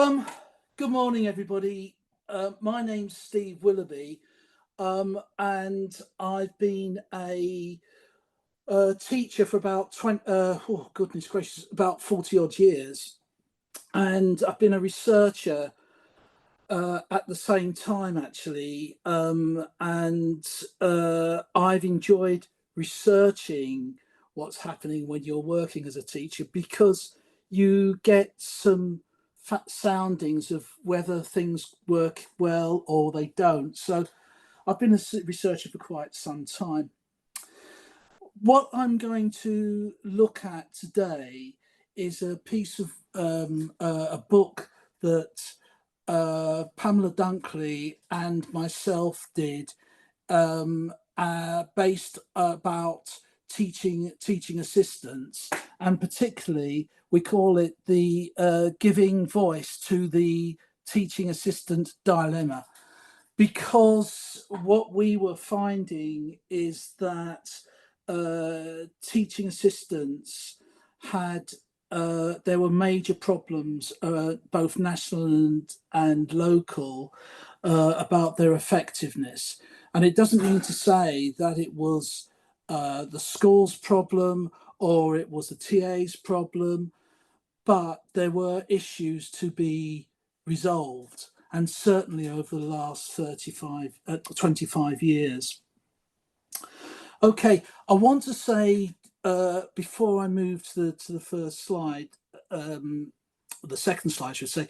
Um, Good morning, everybody. My name's Steve Willoughby, and I've been a teacher for about 20, oh goodness gracious, about 40 odd years. And I've been a researcher at the same time, actually. And I've enjoyed researching what's happening when you're working as a teacher because you get some soundings of whether things work well or they don't. So I've been a researcher for quite some time. What I'm going to look at today is a piece of a book that Pamela Dunkley and myself did, based about teaching assistants, and particularly we call it the giving voice to the teaching assistant dilemma, because what we were finding is that teaching assistants had there were major problems, both national and local, about their effectiveness. And it doesn't mean to say that it was the school's problem or it was the TA's problem, but there were issues to be resolved. And certainly over the last 25 years. Okay, I want to say before I move to the first slide, the second slide, I should say,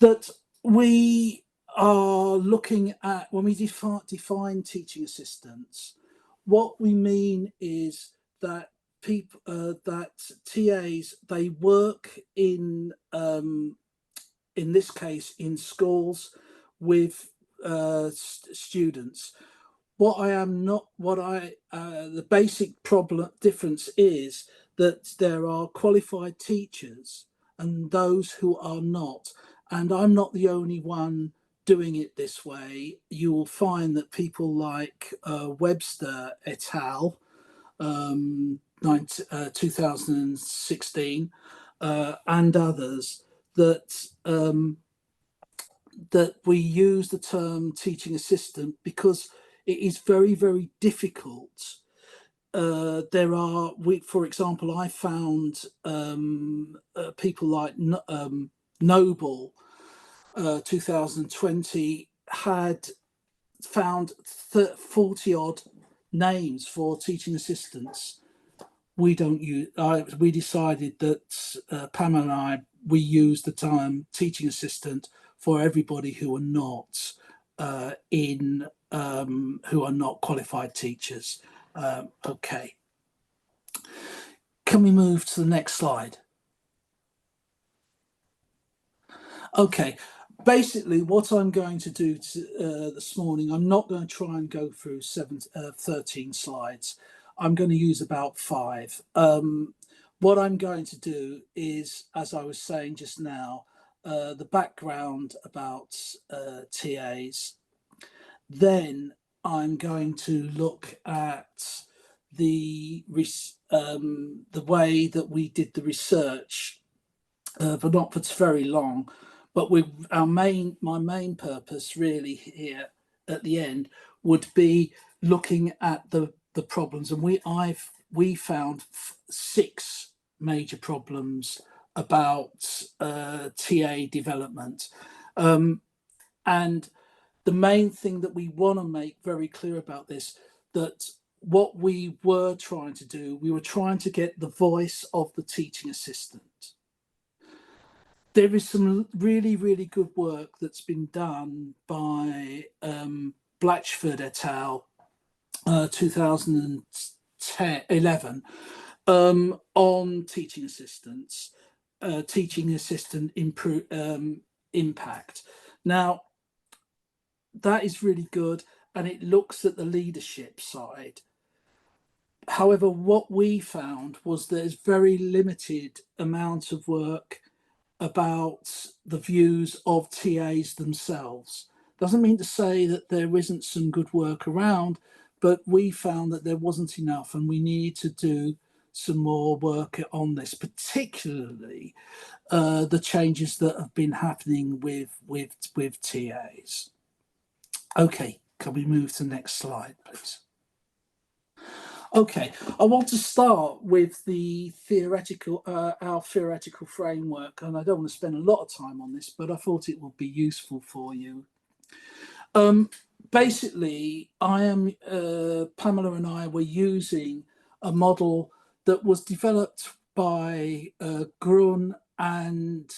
that we are looking at, when we define teaching assistants, what we mean is that people, that TAs, they work in this case in schools with students. What I am not, what I the basic problem difference is that there are qualified teachers and those who are not, and I'm not the only one doing it this way. You will find that people like Webster et al. 2016, and others, that that we use the term teaching assistant because it is very, very difficult. For example, I found people like Noble, 2020, had found 40 odd names for teaching assistants. We don't use. We decided that Pam and I, we use the term teaching assistant for everybody who are not who are not qualified teachers. Okay, can we move to the next slide? Okay, basically what I'm going to do this morning, I'm not going to try and go through 13 slides. I'm going to use about 5. What I'm going to do is, as I was saying just now, the background about TAs. Then I'm going to look at the way that we did the research, but not for very long. But my main purpose really here at the end would be looking at the problems, and we found 6 major problems about TA development, and the main thing that we want to make very clear about this, that what we were trying to do, we were trying to get the voice of the teaching assistant. There is some really, really good work that's been done by Blatchford et al. 2011, on teaching assistants, teaching assistant impact. Now, that is really good, and it looks at the leadership side. However, what we found was there's very limited amount of work about the views of TAs themselves. Doesn't mean to say that there isn't some good work around, but we found that there wasn't enough, and we need to do some more work on this, particularly the changes that have been happening with TAs. Okay, can we move to the next slide, please? Okay, I want to start with the theoretical, our theoretical framework, and I don't want to spend a lot of time on this, but I thought it would be useful for you. Basically, Pamela and I were using a model that was developed by Grun and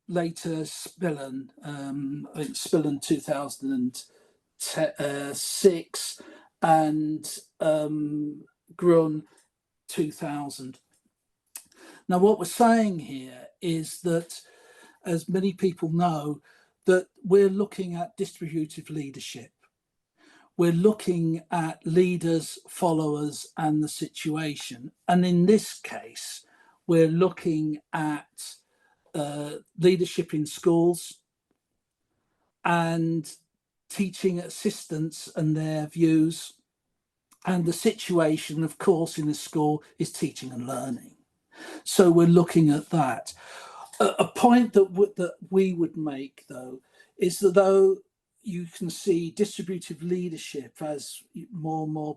later Spillen, I think Spillen 2006 and Grun 2000. Now, what we're saying here is that, as many people know, that we're looking at distributive leadership. We're looking at leaders, followers, and the situation. And in this case, we're looking at leadership in schools and teaching assistants and their views. And the situation, of course, in the school is teaching and learning. So we're looking at that. A point that we would make, though, is that though you can see distributive leadership as more and more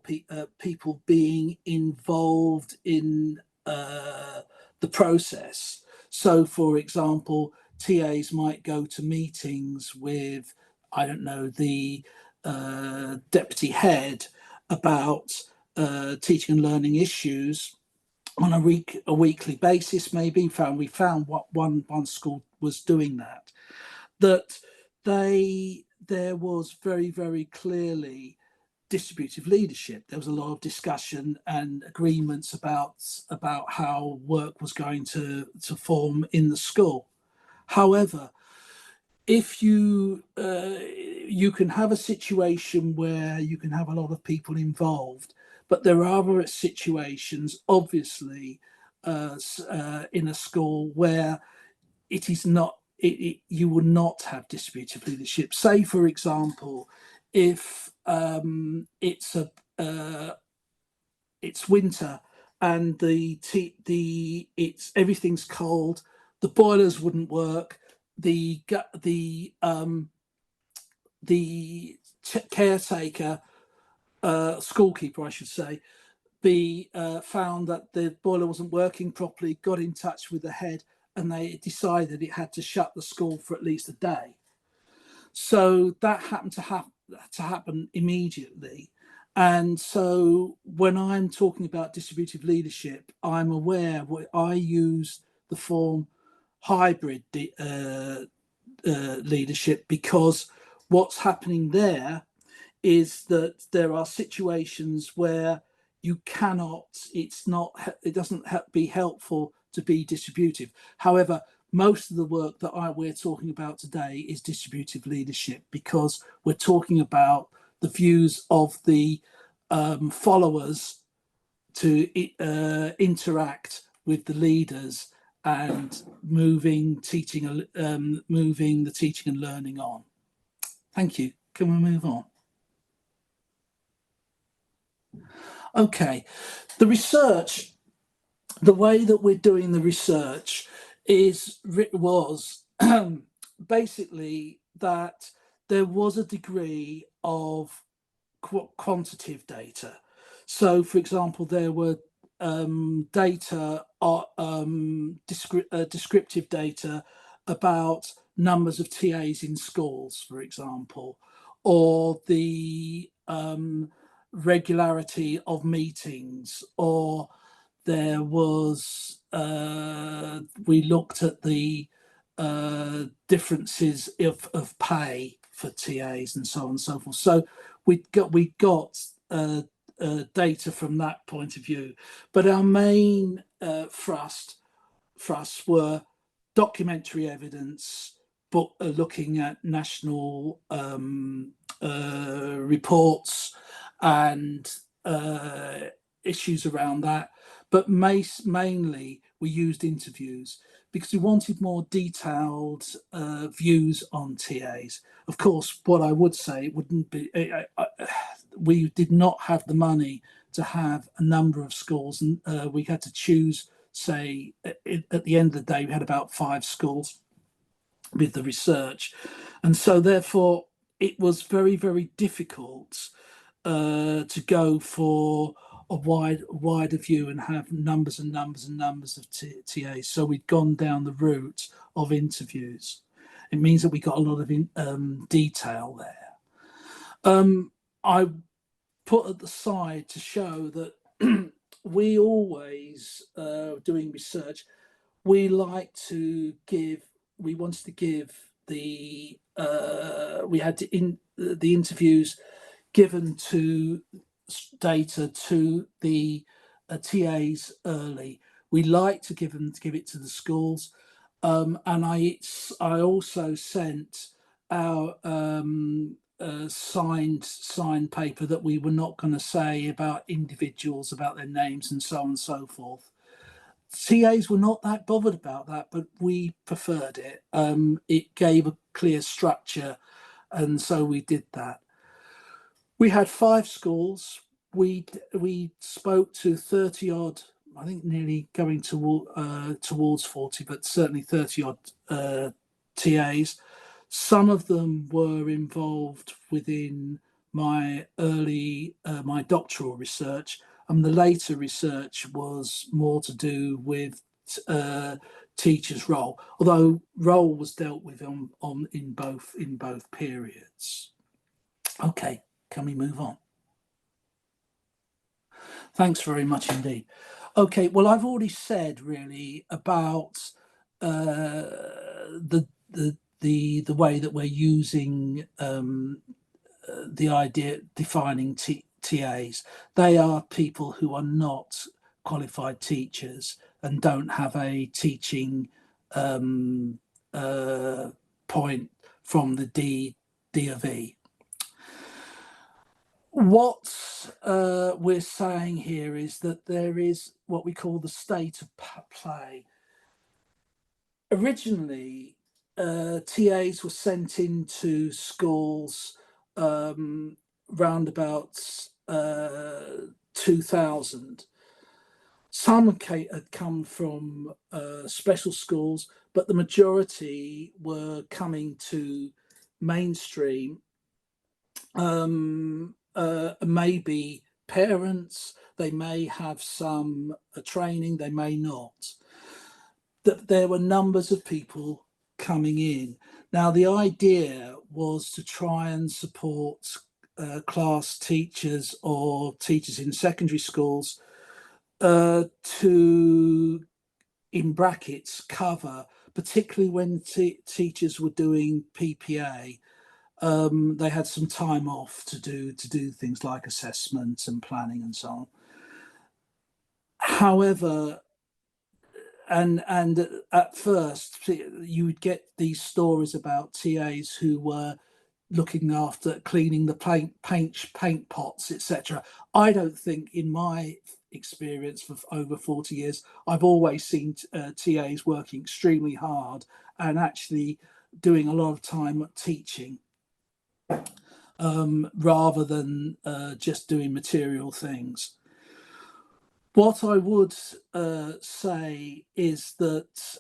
people being involved in the process. So, for example, TAs might go to meetings with, I don't know, the deputy head about teaching and learning issues on a weekly basis. Maybe we found what one school was doing that there was very clearly distributive leadership. There was a lot of discussion and agreements about how work was going to form in the school. However, if you can have a situation where you can have a lot of people involved, but there are other situations, obviously, in a school where it is not, you will not have distributive leadership. Say, for example, if it's winter and everything's cold, the boilers wouldn't work, the caretaker, schoolkeeper, I should say, found that the boiler wasn't working properly, got in touch with the head, and they decided it had to shut the school for at least a day. So that happened to happen immediately. And so when I'm talking about distributive leadership, I'm aware I use the form hybrid leadership, because what's happening there is that there are situations where you cannot, it doesn't be helpful to be distributive. However, most of the work that we're talking about today is distributive leadership, because we're talking about the views of the followers to interact with the leaders and moving the teaching and learning on. Thank you. Can we move on? Okay, the research, the way that we're doing the research was basically that there was a degree of quantitative data. So, for example, there were data, descriptive data about numbers of TAs in schools, for example, or the regularity of meetings, or there was we looked at the differences of pay for TAs and so on and so forth. So we got data from that point of view, but our main thrusts were documentary evidence, but looking at national reports and issues around that. But mainly we used interviews because we wanted more detailed views on TAs. Of course, what I would say, it wouldn't be, we did not have the money to have a number of schools, and we had to choose, say, at the end of the day, we had about 5 schools with the research. And so therefore it was very, very difficult to go for a wider view and have numbers and numbers and numbers of TAs. So we'd gone down the route of interviews. It means that we got a lot of detail there. I put at the side to show that we always, doing research, we wanted to give the, we had the interviews given to data to the TAs early. We like to give it to the schools, and I also sent our signed paper that we were not going to say about individuals, about their names and so on and so forth. TAs were not that bothered about that, but we preferred it. It gave a clear structure, and so we did that. We had 5 schools. We spoke to 30 odd, I think nearly going towards 40, but certainly 30 odd TAs. Some of them were involved within my my doctoral research, and the later research was more to do with teachers' role, although role was dealt with in both periods. Okay, can we move on? Thanks very much indeed. Okay, well, I've already said really about the way that we're using the idea defining TAs. They are people who are not qualified teachers and don't have a teaching point from the D of E. What we're saying here is that there is what we call the state of play. Originally, TAs were sent into schools round about 2000. Some had come from special schools, but the majority were coming to mainstream. Maybe parents, they may have some training, they may not. That there were numbers of people coming in. Now, the idea was to try and support class teachers or teachers in secondary schools to, in brackets, cover, particularly when teachers were doing PPA. They had some time off to do things like assessment and planning and so on. However, and at first you would get these stories about TAs who were looking after cleaning the paint pots, etc. I don't think, in my experience for over 40 years, I've always seen TAs working extremely hard and actually doing a lot of time teaching, rather than just doing material things. What I would say is that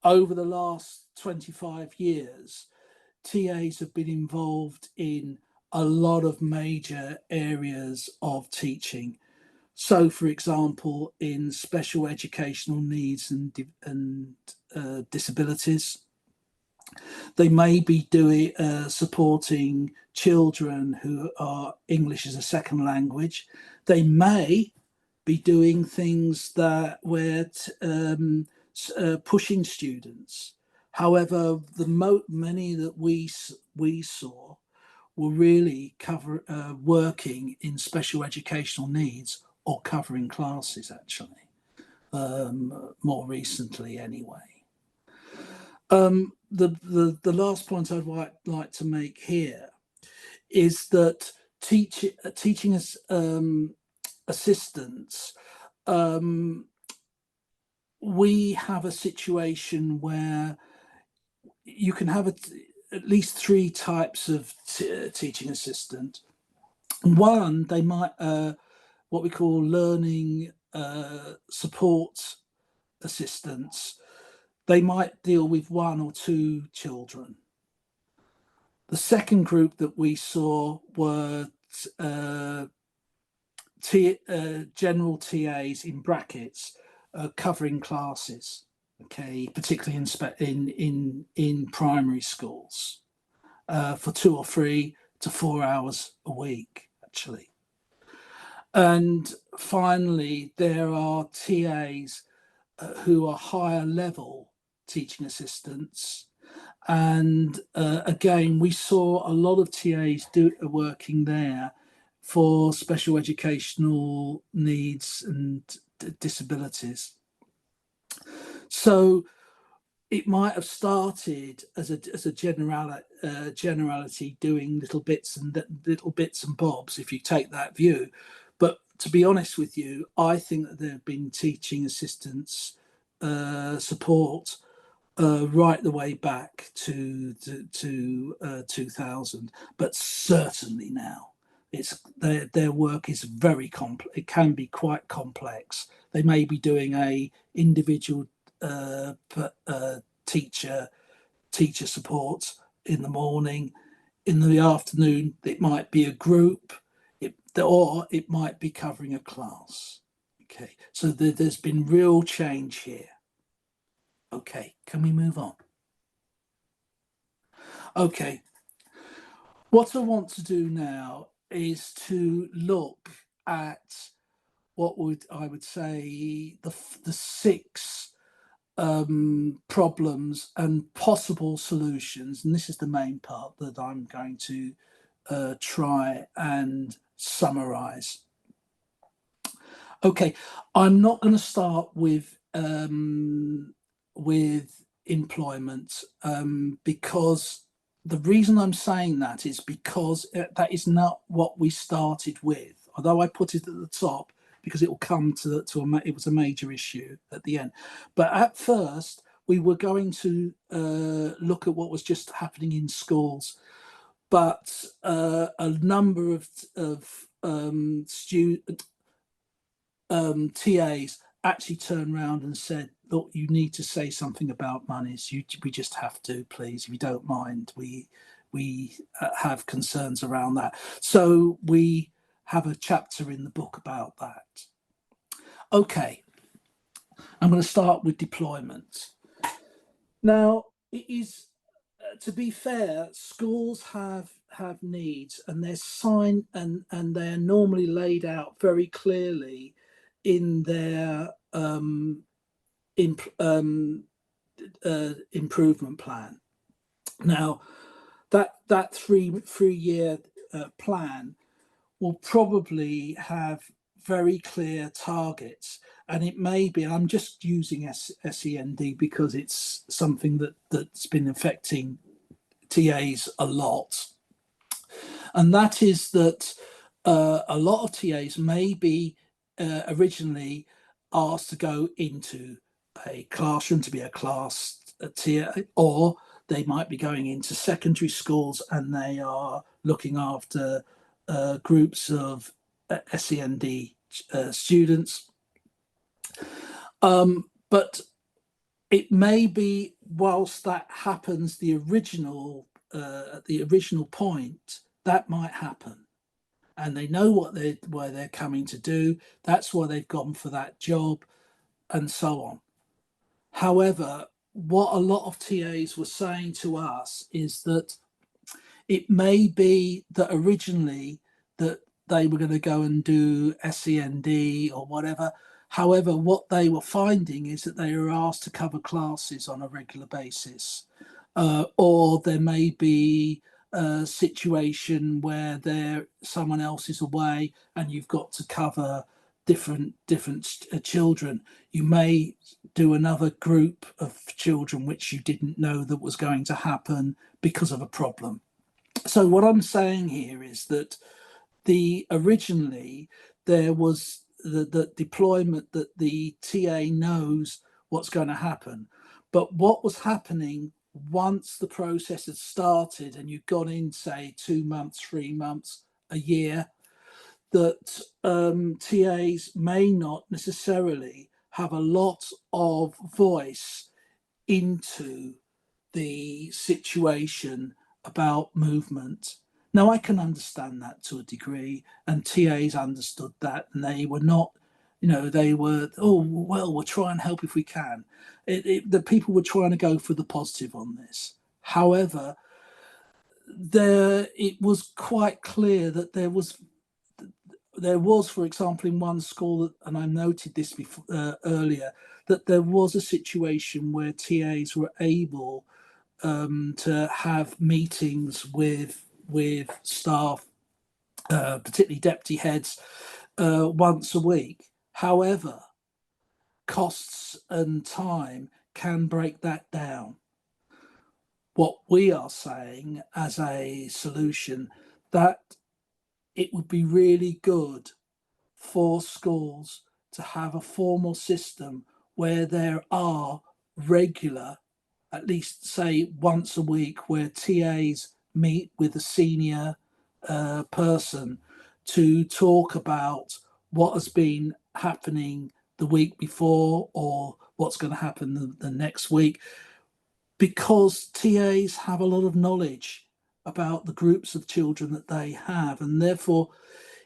over the last 25 years, TAs have been involved in a lot of major areas of teaching. So, for example, in special educational needs and disabilities, they may be doing supporting children who are English as a second language. They may be doing things that were pushing students. However, many that we saw were really working in special educational needs or covering classes, actually, more recently anyway. The last point I'd like to make here is that teaching assistants, we have a situation where you can have at least 3 types of teaching assistant. One, they might what we call learning support assistants. They might deal with one or two children. The second group that we saw were general TAs in brackets covering classes, okay, particularly in primary schools for 2 or 3 to 4 hours a week, actually. And finally, there are TAs who are higher level teaching assistants. And again, we saw a lot of TAs working there for special educational needs and disabilities. So it might have started as a generality, doing little bits and bobs, if you take that view. But to be honest with you, I think that there have been teaching assistants support right the way back to 2000, but certainly now. It's their work is very complex. It can be quite complex. They may be doing a individual teacher support in the morning. In the afternoon, it might be a group, or it might be covering a class. Okay, so there's been real change here. Okay, can we move on? Okay, what I want to do now is to look at what I would say the 6 problems and possible solutions, and this is the main part that I'm going to try and summarize. Okay, I'm not going to start with employment because the reason I'm saying that is because that is not what we started with. Although I put it at the top because it will come to it was a major issue at the end. But at first, we were going to look at what was just happening in schools. But a number of TAs actually turned around and said, "Look, you need to say something about monies. We just have to, please, if you don't mind. We have concerns around that." So we have a chapter in the book about that. Okay, I'm going to start with deployment. Now, it is to be fair, schools have needs, and they're signed and they're normally laid out very clearly in their improvement plan. Now, that three-year plan will probably have very clear targets, and it may be. I'm just using SEND because it's something that's been affecting TAs a lot, and that is that a lot of TAs may be originally asked to go into a classroom to be a class TA, or they might be going into secondary schools and they are looking after groups of SEND students. But it may be, whilst that happens, the original point, that might happen, and they know where they're coming to do. That's why they've gone for that job, and so on. However, what a lot of TAs were saying to us is that it may be that originally that they were going to go and do SEND or whatever. However, what they were finding is that they were asked to cover classes on a regular basis, or there may be a situation where someone else is away and you've got to cover different children. You may do another group of children which you didn't know that was going to happen because of a problem. So what I'm saying here is that originally there was the deployment that the TA knows what's going to happen, but what was happening once the process had started and you'd gone in, say, 2 months, 3 months, a year, that TAs may not necessarily have a lot of voice into the situation about movement. Now, I can understand that to a degree, and TAs understood that, and they were not, they were, oh, well, we'll try and help if we can. The people were trying to go for the positive on this. However, it was quite clear that there was, for example, in one school, and I noted this before, earlier, that there was a situation where TAs were able to have meetings with staff, particularly deputy heads, once a week. However, costs and time can break that down. What we are saying as a solution, that it would be really good for schools to have a formal system where there are regular, at least say once a week, where TAs meet with a senior person to talk about what has been happening the week before or what's going to happen the next week, because TAs have a lot of knowledge about the groups of children that they have, and therefore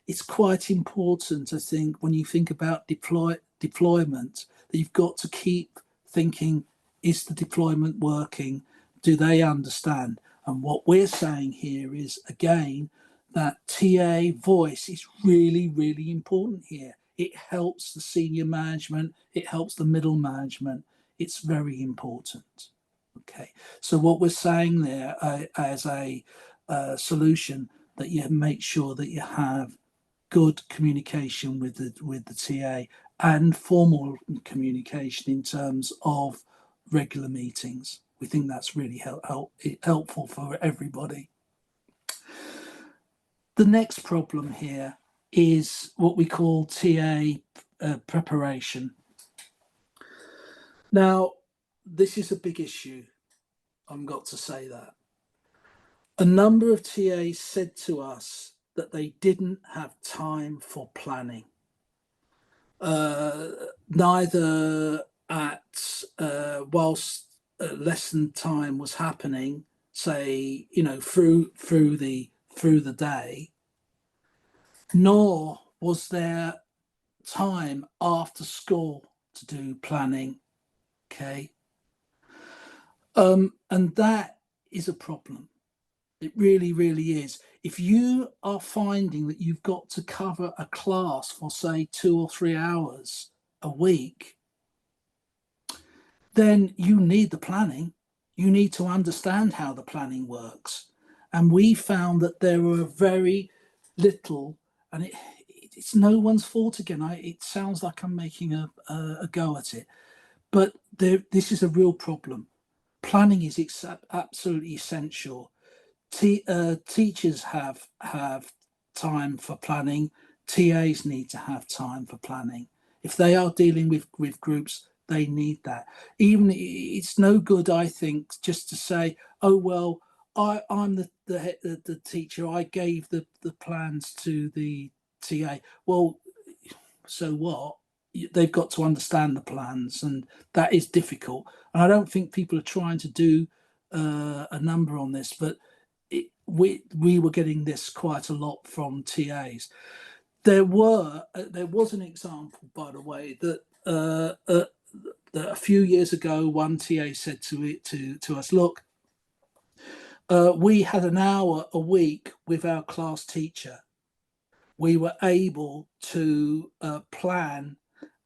it's quite important, I think, when you think about deployment, that you've got to keep thinking, is the deployment working? Do they understand? And what we're saying here is, again, that TA voice is really, really important here. It helps the senior management, it helps the middle management. It's very important. Okay, so what we're saying there as a solution, that you make sure that you have good communication with the TA and formal communication in terms of regular meetings. We think that's really helpful for everybody. The next problem here is what we call TA preparation. Now, this is a big issue. I've got to say that. A number of TAs said to us that they didn't have time for planning. Neither whilst lesson time was happening, say, through the day, nor was there time after school to do planning. Okay. And that is a problem. It really, really is. If you are finding that you've got to cover a class for, say, 2 or 3 hours a week, then you need the planning. You need to understand how the planning works. And we found that there were very little, and it's no one's fault again. It sounds like I'm making a go at it, but this is a real problem. Planning is absolutely essential. Teachers have time for planning. TAs need to have time for planning. If they are dealing with groups, they need that. Even it's no good, I think, just to say, oh well, I'm the teacher. I gave the plans to the TA. Well, so what? They've got to understand the plans, and that is difficult. And I don't think people are trying to do a number on this, but we were getting this quite a lot from TAs. There was an example, by the way, that a few years ago, one TA said to us, look, we had an hour a week with our class teacher. We were able to plan,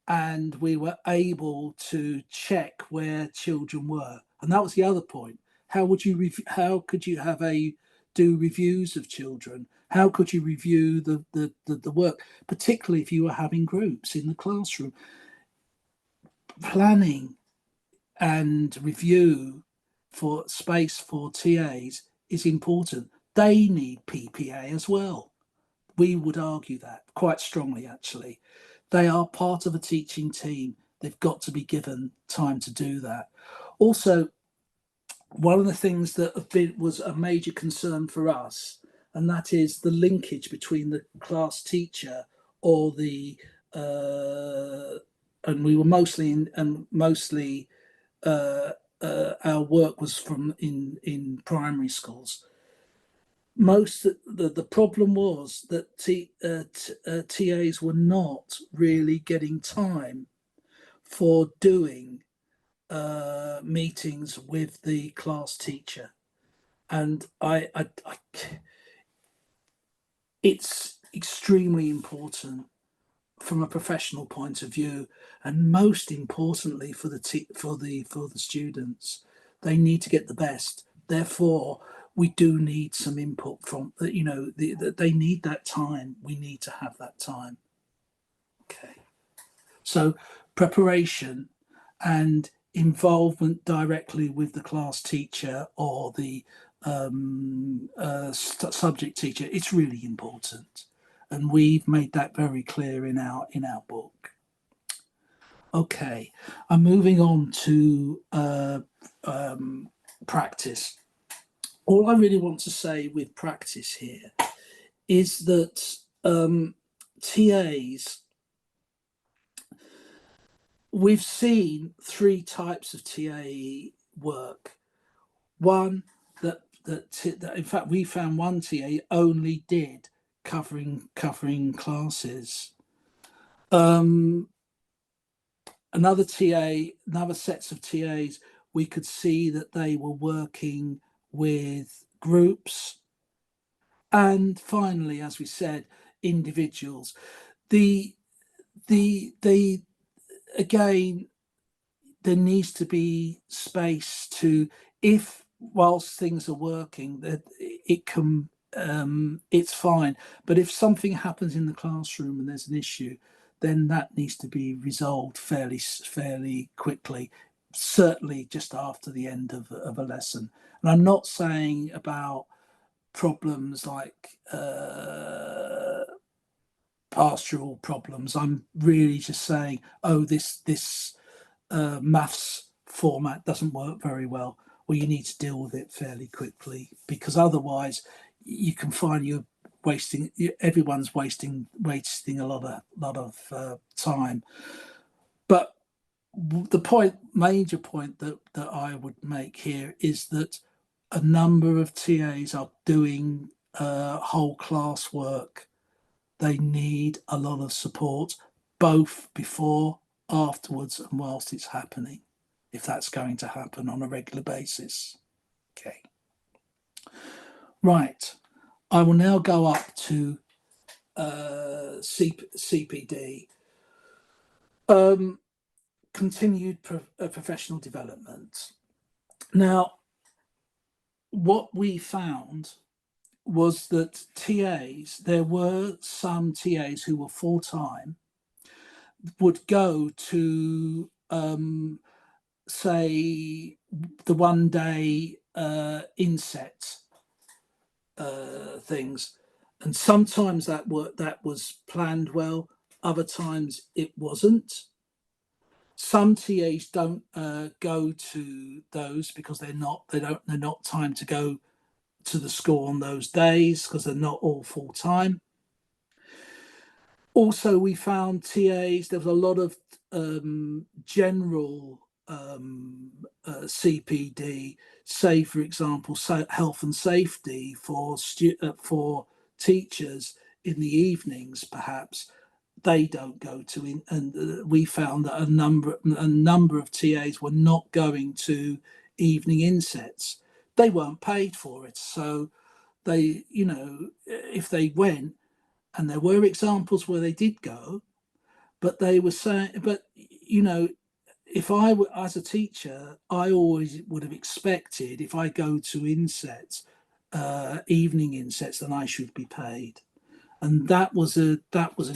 and we were able to check where children were. And that was the other point. How could you have do reviews of children? How could you review the work, particularly if you were having groups in the classroom? Planning and review for space for TAs is important. They need PPA as well. We would argue that quite strongly, actually. They are part of a teaching team. They've got to be given time to do that. Also, one of the things that was a major concern for us, and that is the linkage between the class teacher or the and we were mostly our work was from in primary schools. The problem was that TAs were not really getting time for doing meetings with the class teacher, and it's extremely important from a professional point of view, and most importantly for the students. They need to get the best. Therefore, we do need some input from they need that time. We need to have that time. Okay, so preparation and involvement directly with the class teacher or the subject teacher, it's really important, and we've made that very clear in our book. Okay, I'm moving on to practice. All I really want to say with practice here is that TAs, we've seen three types of TA work. One that in fact we found one TA only did covering classes. Another sets of TAs, we could see that they were working with groups, and finally, as we said, individuals. The again, there needs to be space to, if whilst things are working, that it can it's fine, but if something happens in the classroom and there's an issue, then that needs to be resolved fairly quickly, certainly just after the end of a lesson. And I'm not saying about problems like pastoral problems. I'm really just saying, oh, this maths format doesn't work very well. Well, you need to deal with it fairly quickly, because otherwise you can find everyone's wasting a lot of time. But the major point that I would make here is that a number of TAs are doing whole class work. They need a lot of support, both before, afterwards, and whilst it's happening, if that's going to happen on a regular basis. Okay. Right. I will now go up to CPD. Continued professional development. Now, what we found was that there were some TAs who were full-time, would go to say the one day inset things, and sometimes that was planned well, other times it wasn't. Some TAs don't go to those because they're not time to go to the school on those days, because they're not all full-time. Also, we found TAs, there was a lot of general CPD, say for example health and safety for teachers in the evenings, perhaps they don't go to, and we found that a number of TAs were not going to evening insets. They weren't paid for it, so they, if they went, and there were examples where they did go, but they were saying, but if I were as a teacher, I always would have expected, if I go to insets, evening insets, then I should be paid, and that was an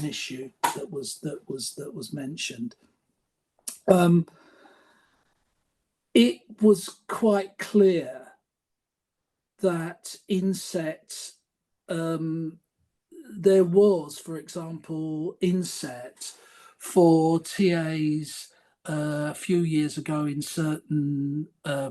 issue that was mentioned. It was quite clear that inset, there was, for example, inset for TAs a few years ago in certain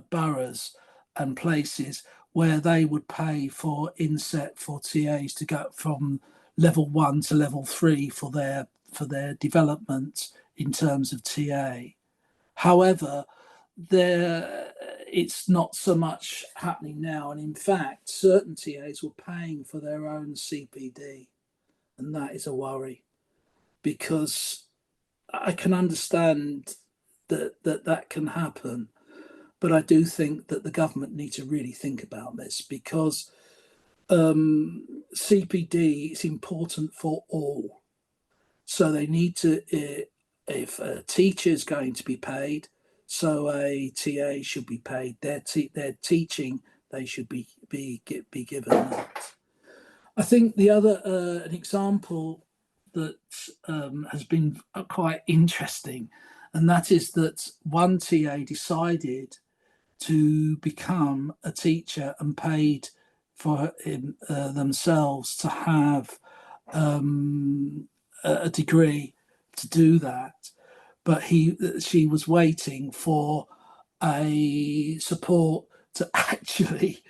boroughs, and places where they would pay for inset for TAs to go from level 1 to level 3 for their development in terms of TA. However, it's not so much happening now, and in fact, certain TAs were paying for their own CPD, and that is a worry, because I can understand that can happen, but I do think that the government need to really think about this, because CPD is important for all. So they need to, if a teacher is going to be paid, so a TA should be paid. Their teaching, they should be given that. I think the other an example that has been quite interesting, and that is that one TA decided to become a teacher and paid for themselves to have a degree to do that, but she was waiting for a support to actually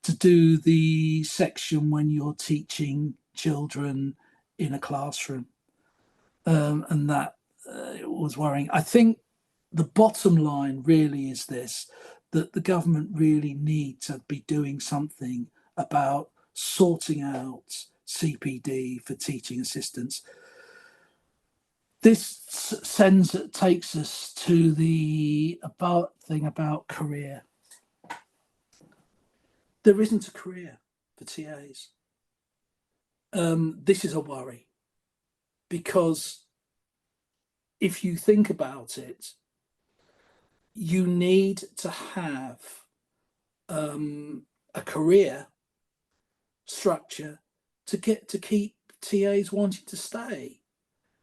to do the section when you're teaching children in a classroom, and that was worrying. I think the bottom line really is this, that the government really need to be doing something about sorting out CPD for teaching assistants. This takes us to the thing about career. There isn't a career for TAs. This is a worry, because if you think about it, you need to have a career structure to keep TAs wanting to stay.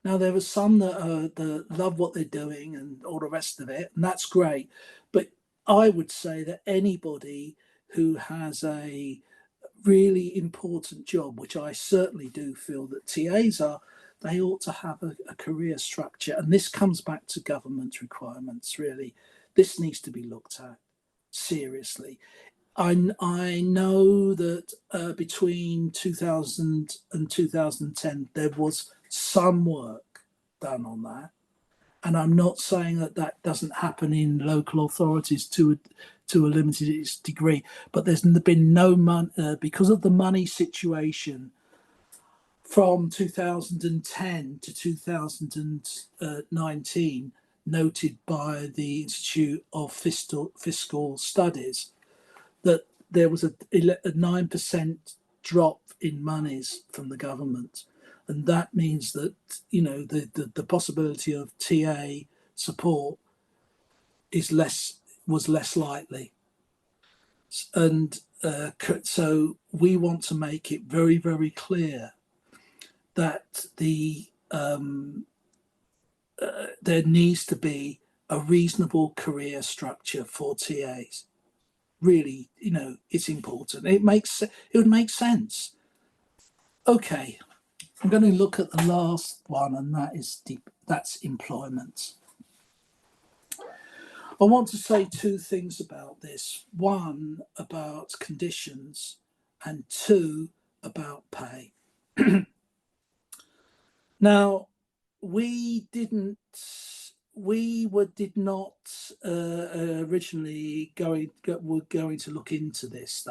Now, there are some that love what they're doing and all the rest of it, and that's great. But I would say that anybody who has a really important job, which I certainly do feel that TAs are, they ought to have a career structure. And this comes back to government requirements, really. This needs to be looked at seriously. I know that between 2000 and 2010, there was some work done on that. And I'm not saying that doesn't happen in local authorities to a limited degree, but there's been no money because of the money situation from 2010 to 2019, noted by the Institute of Fiscal Studies, that there was a 9% drop in monies from the government. And that means that, the possibility of TA support was less likely. And so we want to make it very, very clear that there needs to be a reasonable career structure for TAs. Really, it's important. It would make sense. Okay, I'm going to look at the last one, and that's employment. I want to say two things about this. One, about conditions, and two, about pay. Now, we did not originally were going to look into this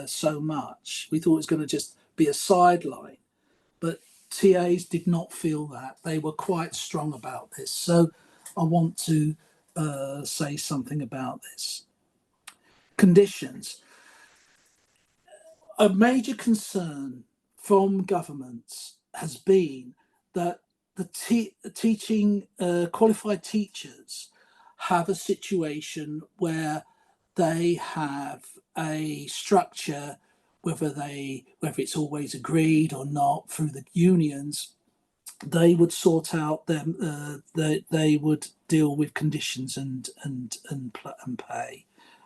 so much. We thought it was going to just be a sideline, but TAs did not feel that. They were quite strong about this. So I want to say something about this. Conditions. A major concern from governments has been that the teaching qualified teachers have a situation where they have a structure, whether it's always agreed or not through the unions, they would sort out them. They would deal with conditions and pay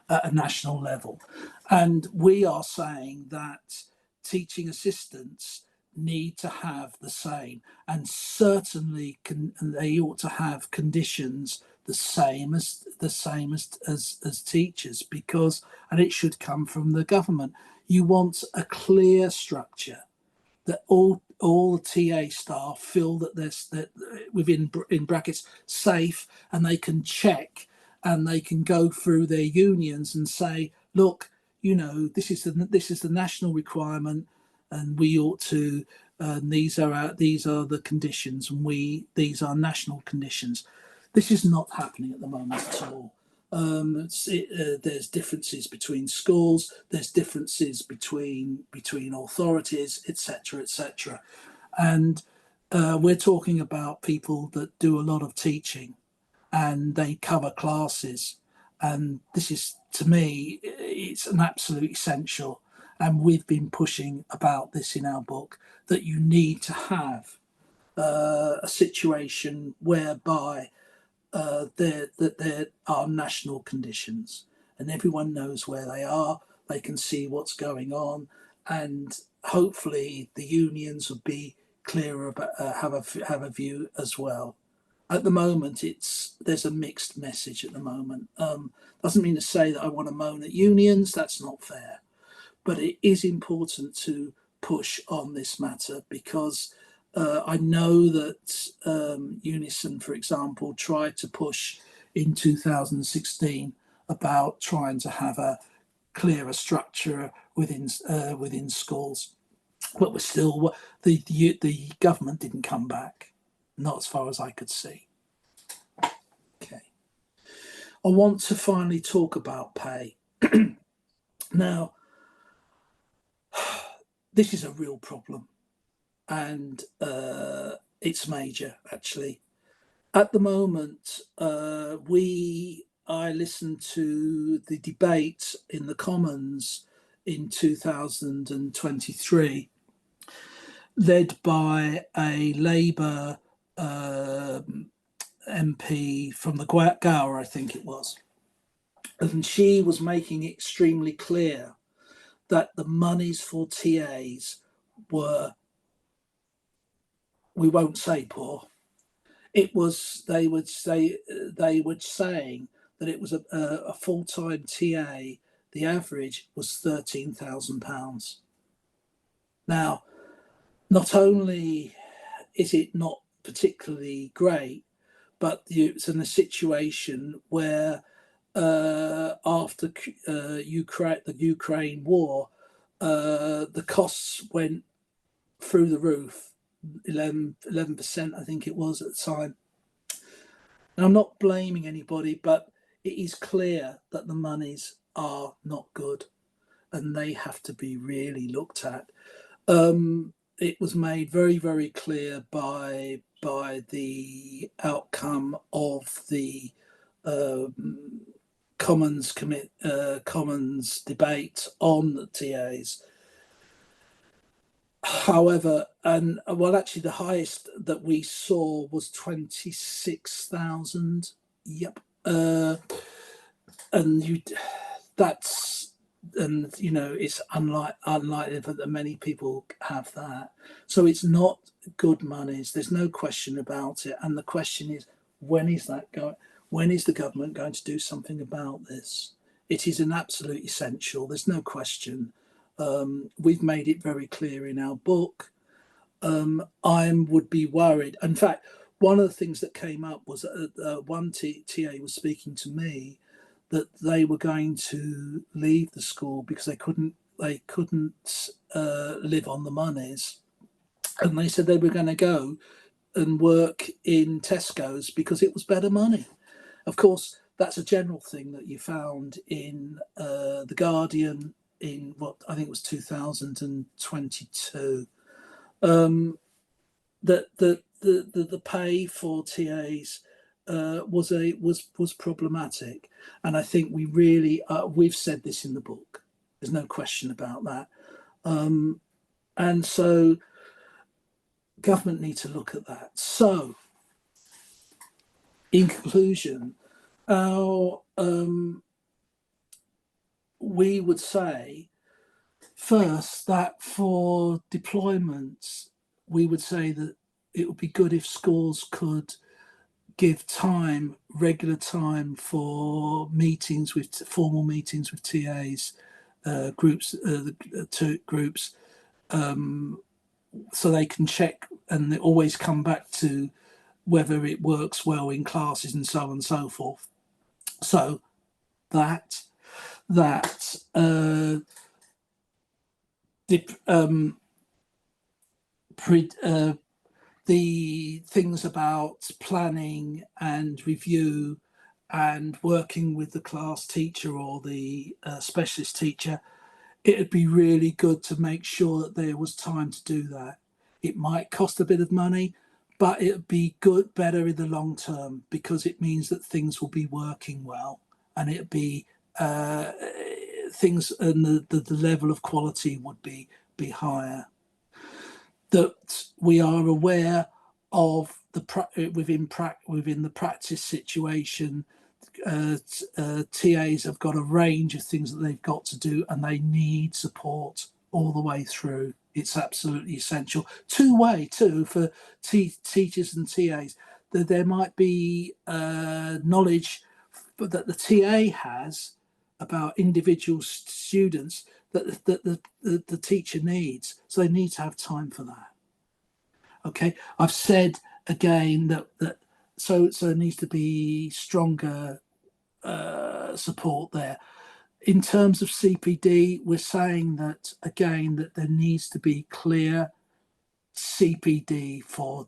at a national level, and we are saying that teaching assistants need to have the same, and certainly they ought to have conditions the same as teachers, because, and it should come from the government. You want a clear structure that all the TA staff feel that there's that within in brackets safe, and they can check and they can go through their unions and say, look, this is the national requirement, and we ought to. These are the conditions, and these are national conditions. This is not happening at the moment at all. There's differences between schools, there's differences between authorities, etc., etc. And we're talking about people that do a lot of teaching, and they cover classes, and this is, to me, it's an absolute essential. And we've been pushing about this in our book, that you need to have a situation whereby there are national conditions, and everyone knows where they are. They can see what's going on, and hopefully the unions will be clearer about have a view as well. At the moment, there's a mixed message at the moment. Doesn't mean to say that I want to moan at unions. That's not fair, but it is important to push on this matter, because I know that Unison, for example, tried to push in 2016 about trying to have a clearer structure within schools, but we're still the government didn't come back, not as far as I could see. Okay, I want to finally talk about pay. Now, this is a real problem, and it's major, actually. At the moment, I listened to the debate in the Commons in 2023, led by a Labour MP from the Gower, I think it was. And she was making it extremely clear that the monies for TAs were, we won't say poor. It was, they were saying that it was a full-time TA. The average was £13,000. Now, not only is it not particularly great, but it's in a situation where after the Ukraine war, the costs went through the roof. 11%, I think it was at the time. And I'm not blaming anybody, but it is clear that the monies are not good, and they have to be really looked at. It was made very, very clear by the outcome of the Commons debate on the TAs. However, actually, the highest that we saw was 26,000. Yep, and it's unlikely that many people have that. So it's not good monies. There's no question about it. And the question is, when is that going? When is the government going to do something about this? It is an absolute essential. There's no question. We've made it very clear in our book. I would be worried. In fact, one of the things that came up was one TA was speaking to me that they were going to leave the school because they couldn't live on the monies, and they said they were going to go and work in Tesco's because it was better money. Of course, that's a general thing that you found in the Guardian in what I think was 2022. That the pay for TAs was problematic, and I think we really we've said this in the book. There's no question about that, and so government need to look at that. So, in conclusion, we would say first that for deployments, we would say that it would be good if schools could give time, regular time for meetings with formal meetings with TAs, groups, to groups, so they can check and they always come back to whether it works well in classes and so on and so forth. So that the things about planning and review and working with the class teacher or the specialist teacher, it'd be really good to make sure that there was time to do that. It might cost a bit of money, but it'd be better in the long term, because it means that things will be working well, and it'd be things, and the level of quality would be higher. That we are aware of within the practice situation. TAs have got a range of things that they've got to do, and they need support all the way through. It's absolutely essential. Two-way too for teachers and TAs. That there might be knowledge that the TA has about individual students that the teacher needs. So they need to have time for that. Okay, I've said again that so there needs to be stronger support there. In terms of CPD, we're saying that again, that there needs to be clear CPD for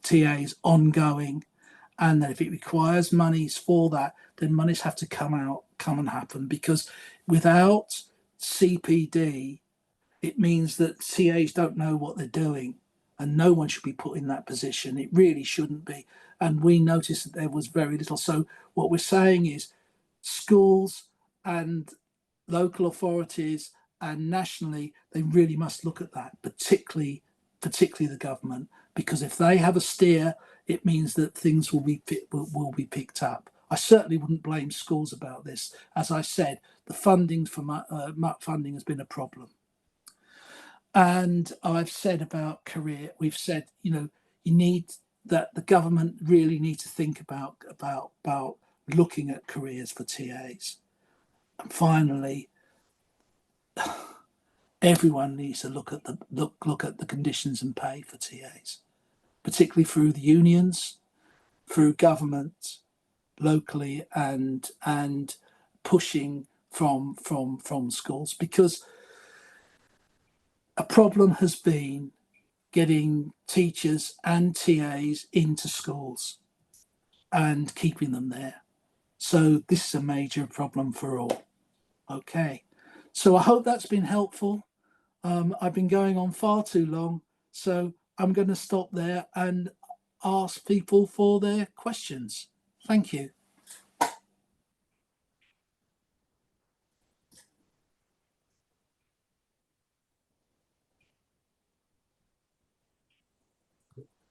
TAs ongoing, and that if it requires monies for that, then monies have to come and happen, because without CPD, it means that TAs don't know what they're doing, and no one should be put in that position. It really shouldn't be. And we noticed that there was very little. So what we're saying is schools and local authorities and nationally, they really must look at that, particularly the government, because if they have a steer, it means that things will be picked up. I certainly wouldn't blame schools about this. As I said, the funding for MUP funding has been a problem. And I've said about career, we've said, you need that the government really need to think about looking at careers for TAs. And finally, everyone needs to look at the conditions and pay for TAs, particularly through the unions, through government, locally, and pushing from schools, because a problem has been getting teachers and TAs into schools and keeping them there. So this is a major problem for all. Okay, so I hope that's been helpful. I've been going on far too long, so I'm going to stop there and ask people for their questions. Thank you.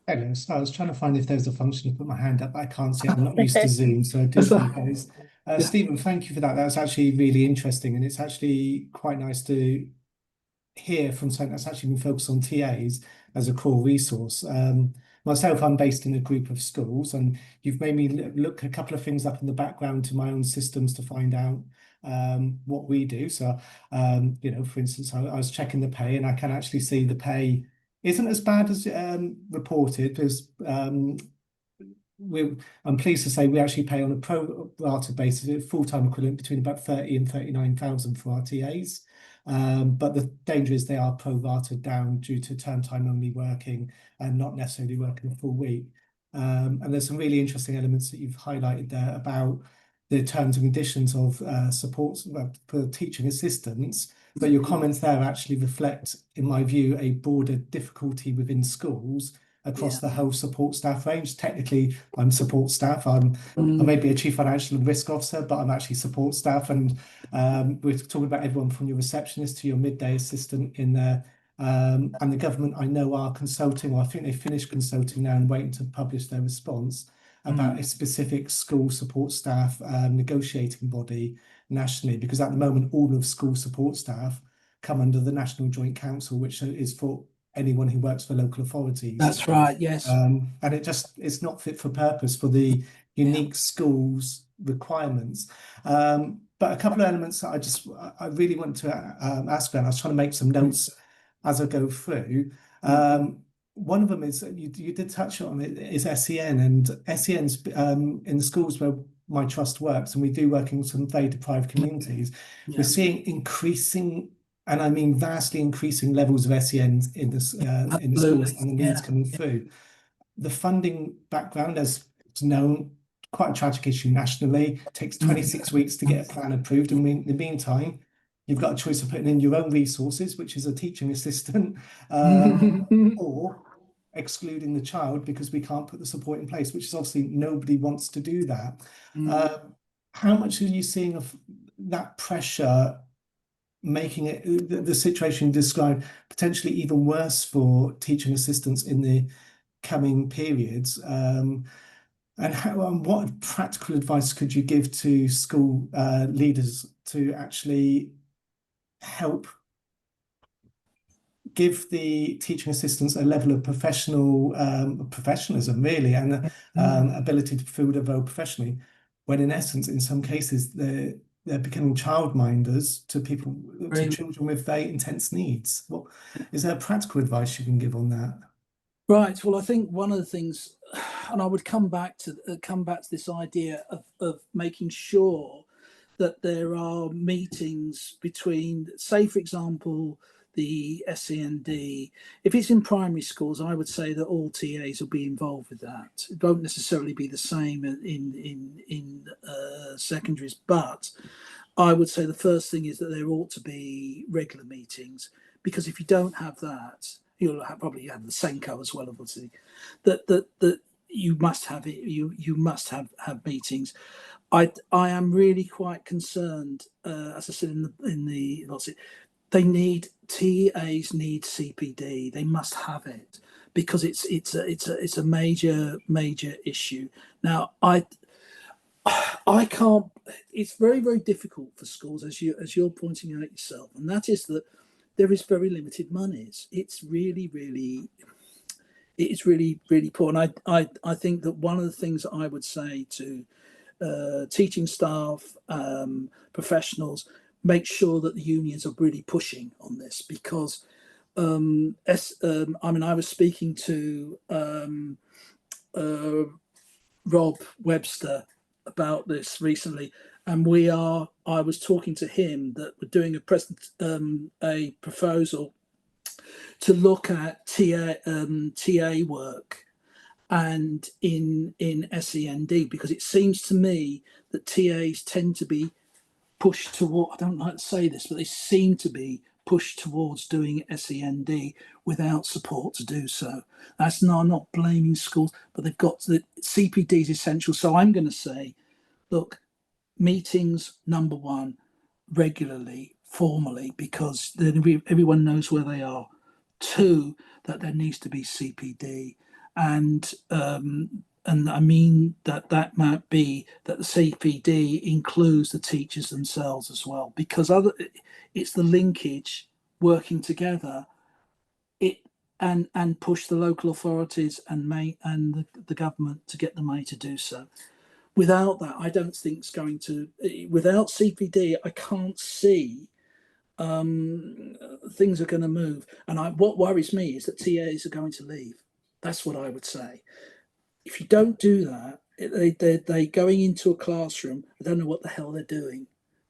Hello. So I was trying to find if there's a function to put my hand up, but I can't see it. I'm not used to Zoom, so I do apologize. Stephen, thank you for that. That was actually really interesting, and it's actually quite nice to hear from something that's actually been focused on TAs as a core resource. Myself, I'm based in a group of schools, and you've made me look a couple of things up in the background to my own systems to find out what we do. So, for instance, I was checking the pay, and I can actually see the pay isn't as bad as reported, because I'm pleased to say we actually pay on a pro rata basis, a full-time equivalent between about 30 and 39,000 for our TAs. But the danger is they are pro-rated down due to term time only working and not necessarily working a full week. And there's some really interesting elements that you've highlighted there about the terms and conditions of support for teaching assistants. But your comments there actually reflect, in my view, a broader difficulty within schools across the whole support staff range. Technically, I'm support staff. I may be a chief financial and risk officer, but I'm actually support staff. And we're talking about everyone from your receptionist to your midday assistant in there. And the government, I know, are consulting, or I think they finished consulting now and waiting to publish their response about a specific school support staff negotiating body nationally, because at the moment all of school support staff come under the National Joint Council, which is for anyone who works for local authorities. That's right. Yes. And it's not fit for purpose for the unique schools requirements. But a couple of elements that I really want to ask about, I was trying to make some notes as I go through. One of them is, you did touch on it, is SEN, and SEN's in the schools where my trust works, and we do work in some very deprived communities. We're seeing increasing, and I mean vastly increasing, levels of SEN in the schools, and the needs coming through. The funding background, as it's known, quite a tragic issue nationally. It takes 26 weeks to get a plan approved, and in the meantime, you've got a choice of putting in your own resources, which is a teaching assistant, or excluding the child because we can't put the support in place, which is obviously nobody wants to do that. How much are you seeing of that pressure making it, the situation described, potentially even worse for teaching assistants in the coming periods? And what practical advice could you give to school leaders to actually help give the teaching assistants a level of professionalism, really, and ability to fulfill their role professionally, when in essence, in some cases, they're becoming childminders to children with very intense needs? What is there practical advice you can give on that? Right. Well, I think one of the things, and I would come back to this idea of making sure that there are meetings between, say, for example, the SEND. If it's in primary schools, I would say that all TAs will be involved with that. It won't necessarily be the same in secondaries, but I would say the first thing is that there ought to be regular meetings, because if you don't have that, you'll probably have the Senko as well, obviously. That you must have it. You must have meetings. I am really quite concerned, as I said in the TAs need CPD. They must have it, because it's a major issue. Now I can't. It's very, very difficult for schools, as you're pointing out yourself, and that is that there is very limited monies. It's really poor. And I think that one of the things that I would say to teaching staff, professionals, make sure that the unions are really pushing on this, because I was speaking to Rob Webster about this recently, and I was talking to him that we're doing a proposal to look at TA work and in SEND, because it seems to me that TAs tend to be pushed toward, I don't like to say this, but they seem to be pushed towards doing SEND without support to do so. That's not, I'm not blaming schools, but they've got the CPD is essential. So I'm going to say, look, meetings, number one, regularly, formally, because then everyone knows where they are. Two, that there needs to be CPD, and I mean that might be that the CPD includes the teachers themselves as well, because it's the linkage, working together, and push the local authorities and the government to get the money to do so. Without that, I don't think it's going to. Without CPD, I can't see things are going to move. And what worries me is that TAs are going to leave. That's what I would say. If you don't do that, they're going into a classroom. I don't know what the hell they're doing,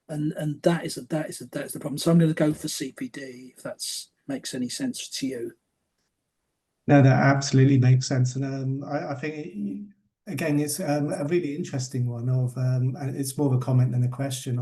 and that is the problem. So I'm going to go for CPD, if that makes any sense to you. No, that absolutely makes sense, and I think again, it's a really interesting one. And it's more of a comment than a question.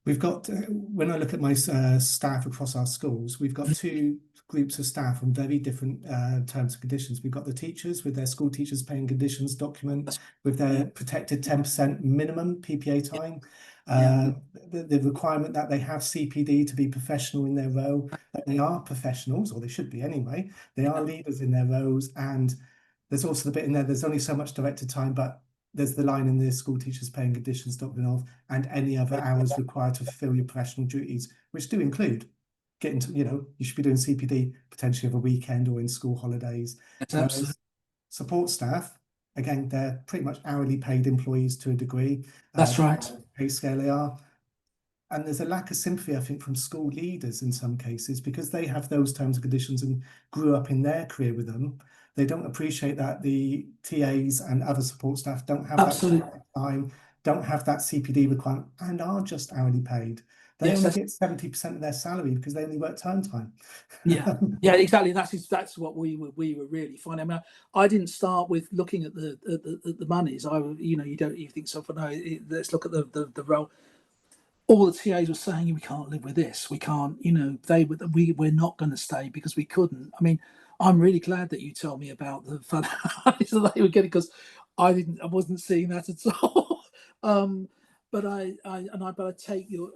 We've got, when I look at my staff across our schools, we've got two groups of staff on very different terms and conditions. We've got the teachers with their school teachers paying conditions document, with their protected 10% minimum PPA time, the requirement that they have CPD to be professional in their role, that they are professionals, or they should be anyway. They are leaders in their roles, and there's also the bit in there, there's only so much directed time, but there's the line in the school teachers paying conditions document of, and any other hours required to fulfill your professional duties, which do include getting to, you should be doing CPD potentially over a weekend or in school holidays. Absolutely. Support staff, again, they're pretty much hourly paid employees to a degree. That's right. Pay scale they are. And there's a lack of sympathy, I think, from school leaders in some cases, because they have those terms and conditions and grew up in their career with them. They don't appreciate that the TAs and other support staff don't have Absolutely. that time, don't have that CPD requirement, and are just hourly paid. They Yes, only get 70% of their salary because they only work term time. yeah, exactly. That's what we were really finding. I mean, I didn't start with looking at the monies. You don't even think so. For no, let's look at the role. All the TAs were saying, we can't live with this. We can't. We're not going to stay because we couldn't. I mean, I'm really glad that you told me about the fun that they were getting, because I wasn't seeing that at all. But I take your.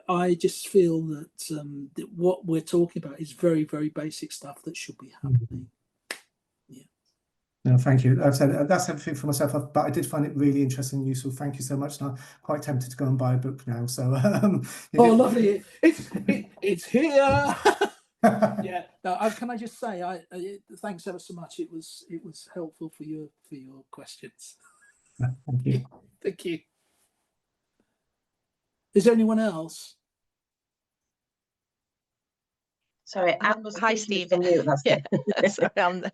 I just feel that what we're talking about is very, very basic stuff that should be happening. Yeah. No, thank you. I've said that's everything for myself, but I did find it really interesting and useful. Thank you so much. And I'm quite tempted to go and buy a book now. So, lovely! It's here. Yeah. No, can I just say, thanks ever so much. It was helpful for your questions. Thank you. Thank you. Is there anyone else? Sorry, hi Stephen. Yeah. Sorry, I'm there.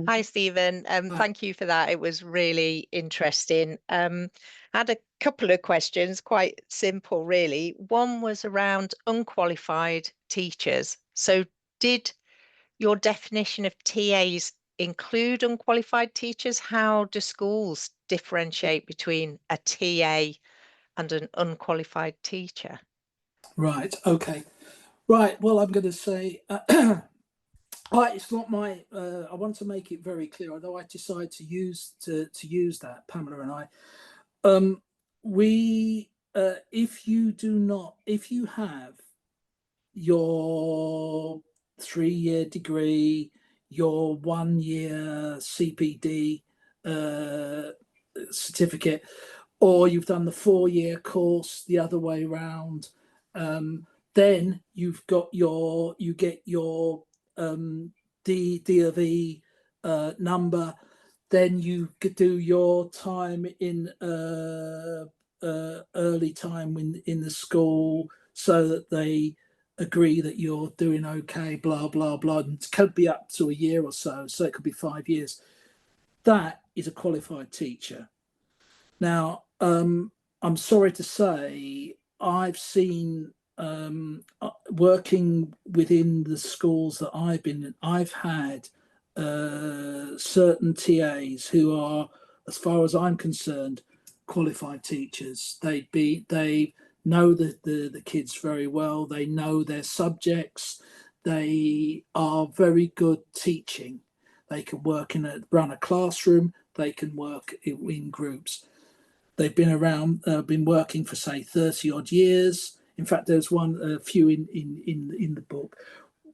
Hi Stephen. Thank you for that. It was really interesting. I had a couple of questions, quite simple, really. One was around unqualified teachers. So, did your definition of TAs include unqualified teachers? How do schools differentiate between a TA and an unqualified teacher? Right. Okay. Right. Well, I'm going to say it's not my. I want to make it very clear. Although I decide to use that, Pamela and I, we if you have your 3-year degree, your 1-year CPD certificate, or you've done the 4-year course the other way around, then you get your D of E number. Then you could do your time in early time in the school, so that they agree that you're doing okay, blah blah blah. And it could be up to a year or so it could be 5 years. That is a qualified teacher. Now, I'm sorry to say, I've seen, working within the schools that I've been in, I've had certain TAs who are, as far as I'm concerned, qualified teachers. They know the kids very well. They know their subjects. They are very good teaching. They can run a classroom. They can work in groups. They've been around, been working for, say, 30 odd years. In fact, there's a few in the book.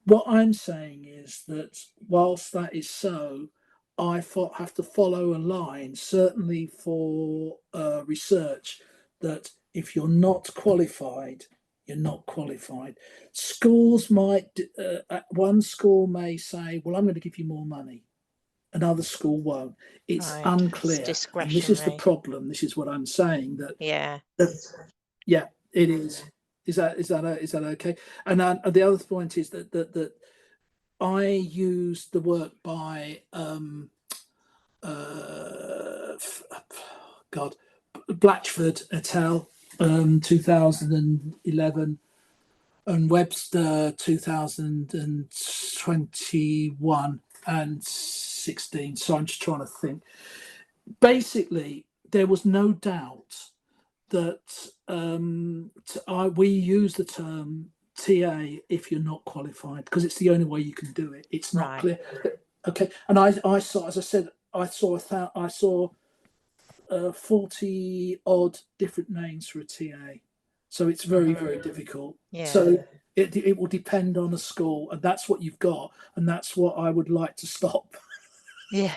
What I'm saying is that whilst that is so, I have to follow a line, certainly for research, that if you're not qualified, you're not qualified. Schools one school may say, well, I'm going to give you more money. Another school won't. It's unclear. It's and this is the discretionary. problem. This is what I'm saying. Yeah. Yeah, it is. Is that okay? And the other point is that I used the work by Blatchford et al. 2011, and Webster 2021 and 16. So I'm just trying to think. Basically, there was no doubt that we use the term TA if you're not qualified, because it's the only way you can do it. It's not clear. Okay, and I saw, as I said, I saw 40 odd different names for a TA. So it's very, very difficult. Yeah. So it will depend on a school, and that's what you've got, and that's what I would like to stop. Yeah.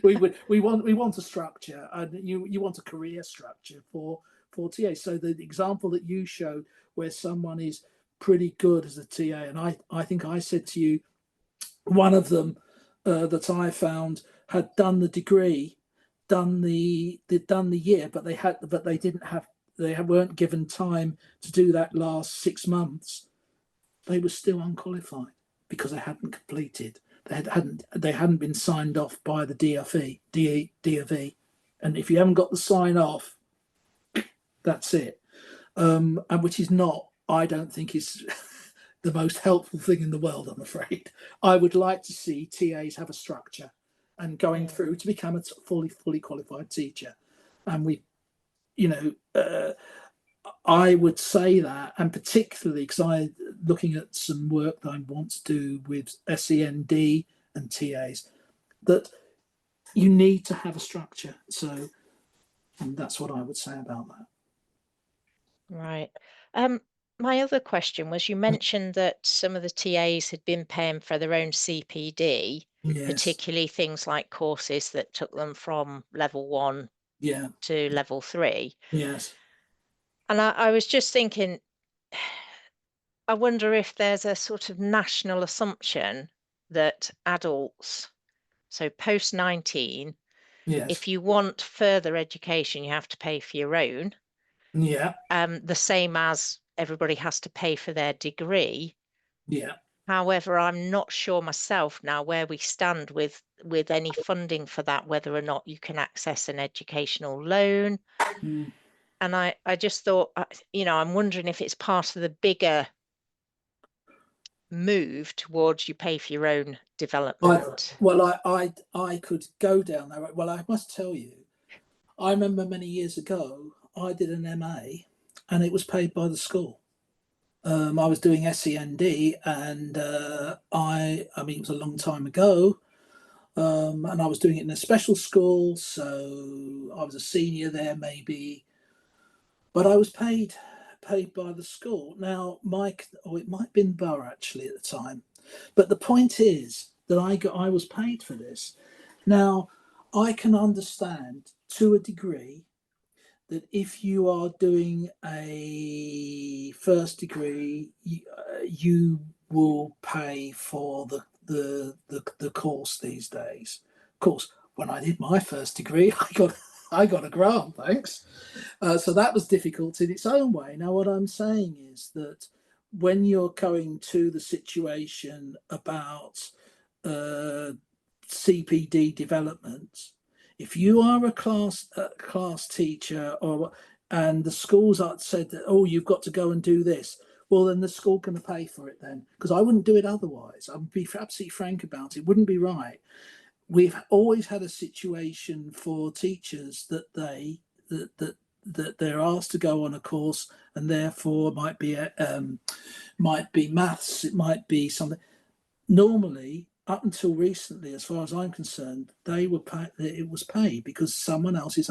we want a structure, and you want a career structure for TA. So the example that you showed, where someone is pretty good as a TA. And I think I said to you, one of them that I found had done the degree, done the year, but they weren't given time to do that last 6 months. They were still unqualified because they hadn't completed. They hadn't been signed off by the DFE. And if you haven't got the sign off, that's it. And which is not, I don't think, is the most helpful thing in the world, I'm afraid. I would like to see TAs have a structure and going through to become a fully qualified teacher. And I would say that, and particularly because I'm looking at some work that I want to do with SEND and TAs, that you need to have a structure. So, and that's what I would say about that. Right. My other question was, you mentioned that some of the TAs had been paying for their own CPD, Yes. particularly things like courses that took them from level 1 to level 3. Yes. And I was just thinking, I wonder if there's a sort of national assumption that adults, so post 19, Yes. if you want further education, you have to pay for your own. Yeah. The same as everybody has to pay for their degree. Yeah. However, I'm not sure myself now where we stand with any funding for that, whether or not you can access an educational loan. Mm. And I just thought, I'm wondering if it's part of the bigger move towards you pay for your own development. I could go down that. Well, I must tell you, I remember many years ago, I did an MA and it was paid by the school. I was doing SEND and I mean, it was a long time ago. And I was doing it in a special school. So I was a senior there maybe, but I was paid by the school. Now, it might have been Borough actually at the time. But the point is that I was paid for this. Now, I can understand to a degree that if you are doing a first degree, you will pay for the course these days. Of course, when I did my first degree, I got a grant, thanks. So that was difficult in its own way. Now, what I'm saying is that when you're going to the situation about CPD development, if you are a class teacher and the schools said that, oh, you've got to go and do this, well, then the school can pay for it then, because I wouldn't do it otherwise. I would be absolutely frank about it. It wouldn't be right. We've always had a situation for teachers that they're asked to go on a course, and therefore might be maths, it might be something. Normally, up until recently, as far as I'm concerned, it was paid because someone else is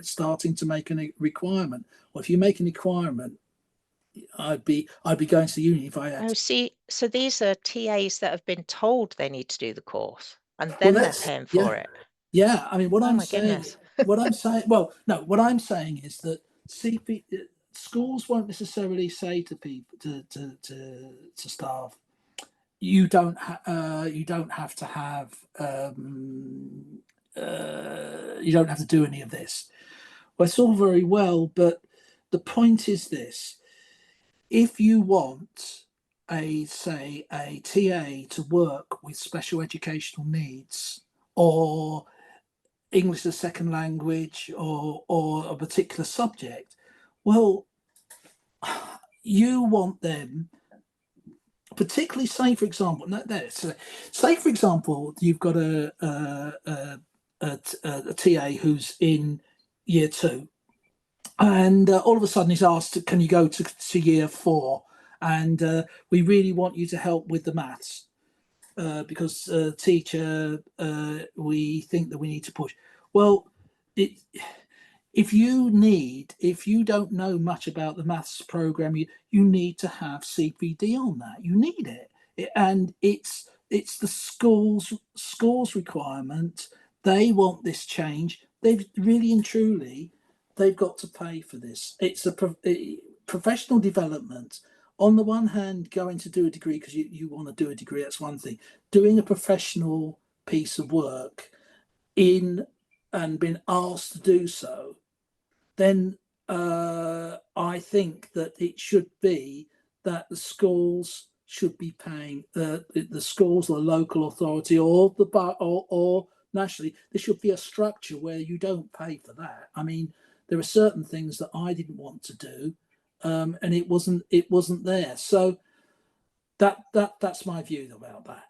starting to make a requirement. Well, if you make a requirement, I'd be going to the uni if I had. Oh, see, so these are TAs that have been told they need to do the course, and then they're paying for it. Yeah, I mean, what I'm saying, what I'm saying is that schools won't necessarily say to people to staff, you don't have to have you don't have to do any of this. Well, it's all very well, but the point is this: if you want a TA to work with special educational needs or English as a second language or a particular subject, well, you want them, particularly say for example, you've got a TA who's in year 2, and all of a sudden he's asked, can you go to year 4, and we really want you to help with the maths because teacher, we think that we need to push. Well, if you don't know much about the maths program, you need to have CPD on that. You need it, and it's the school's requirement. They want this change. They've really and truly, they've got to pay for this. It's professional development, on the one hand, going to do a degree because you want to do a degree, that's one thing. Doing a professional piece of work and being asked to do so, then I think that it should be that the schools should be paying the schools, or the local authority, or or nationally. There should be a structure where you don't pay for that. I mean, there are certain things that I didn't want to do, and it wasn't there. So that's my view about that.